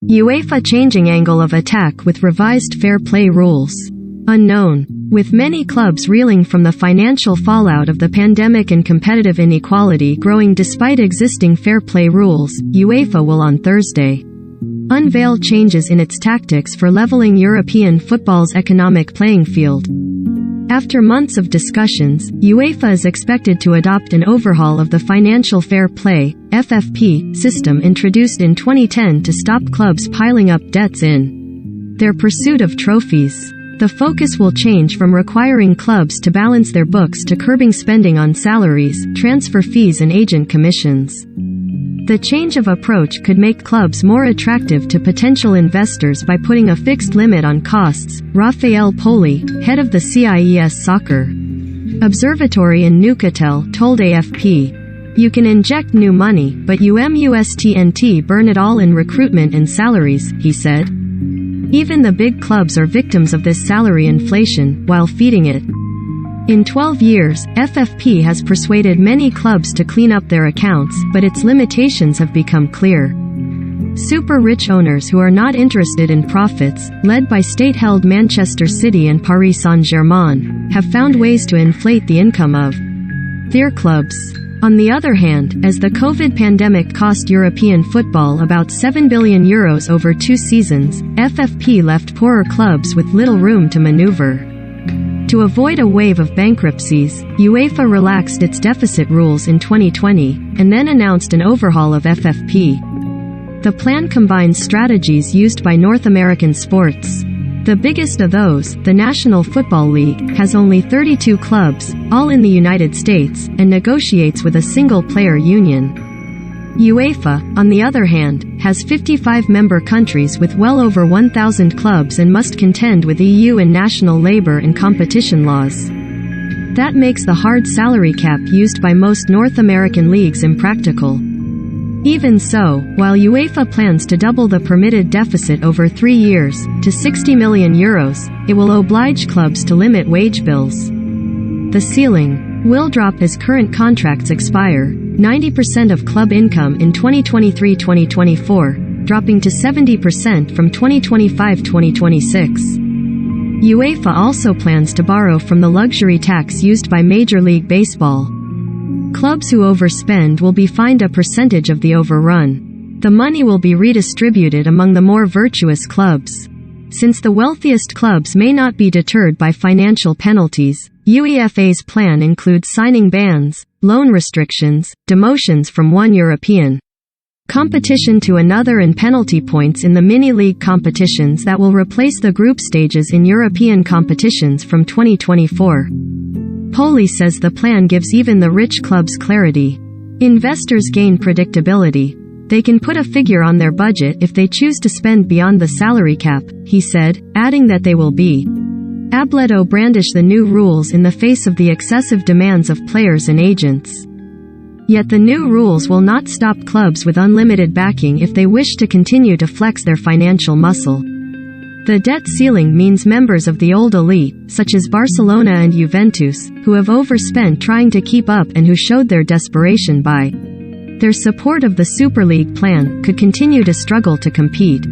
UEFA changing angle of attack with revised fair play rules. Unknown. With many clubs reeling from the financial fallout of the pandemic and competitive inequality growing despite existing fair play rules, UEFA will on Thursday unveil changes in its tactics for leveling European football's economic playing field. After months of discussions, UEFA is expected to adopt an overhaul of the Financial Fair Play (FFP) system introduced in 2010 to stop clubs piling up debts in their pursuit of trophies. The focus will change from requiring clubs to balance their books to curbing spending on salaries, transfer fees and agent commissions. The change of approach could make clubs more attractive to potential investors by putting a fixed limit on costs, Rafael Poli, head of the CIES Soccer Observatory in Newcastle, told AFP. You can inject new money, but you must burn it all in recruitment and salaries, he said. Even the big clubs are victims of this salary inflation, while feeding it. In 12 years, FFP has persuaded many clubs to clean up their accounts, but its limitations have become clear. Super-rich owners who are not interested in profits, led by state-held Manchester City and Paris Saint-Germain, have found ways to inflate the income of their clubs. On the other hand, as the COVID pandemic cost European football about €7 billion over 2 seasons, FFP left poorer clubs with little room to maneuver. To avoid a wave of bankruptcies, UEFA relaxed its deficit rules in 2020, and then announced an overhaul of FFP. The plan combines strategies used by North American sports. The biggest of those, the National Football League, has only 32 clubs, all in the United States, and negotiates with a single-player union. UEFA, on the other hand, has 55 member countries with well over 1,000 clubs and must contend with EU and national labor and competition laws. That makes the hard salary cap used by most North American leagues impractical. Even so, while UEFA plans to double the permitted deficit over 3 years, to €60 million, it will oblige clubs to limit wage bills. The ceiling will drop as current contracts expire, 90% of club income in 2023-2024, dropping to 70% from 2025-2026. UEFA also plans to borrow from the luxury tax used by Major League Baseball. Clubs who overspend will be fined a percentage of the overrun. The money will be redistributed among the more virtuous clubs. Since the wealthiest clubs may not be deterred by financial penalties, UEFA's plan includes signing bans, loan restrictions, demotions from one European competition to another and penalty points in the mini-league competitions that will replace the group stages in European competitions from 2024. Poli says the plan gives even the rich clubs clarity. Investors gain predictability. They can put a figure on their budget if they choose to spend beyond the salary cap, he said, adding that they will be able to brandish the new rules in the face of the excessive demands of players and agents. Yet the new rules will not stop clubs with unlimited backing if they wish to continue to flex their financial muscle. The debt ceiling means members of the old elite, such as Barcelona and Juventus, who have overspent trying to keep up and who showed their desperation by their support of the Super League plan, could continue to struggle to compete.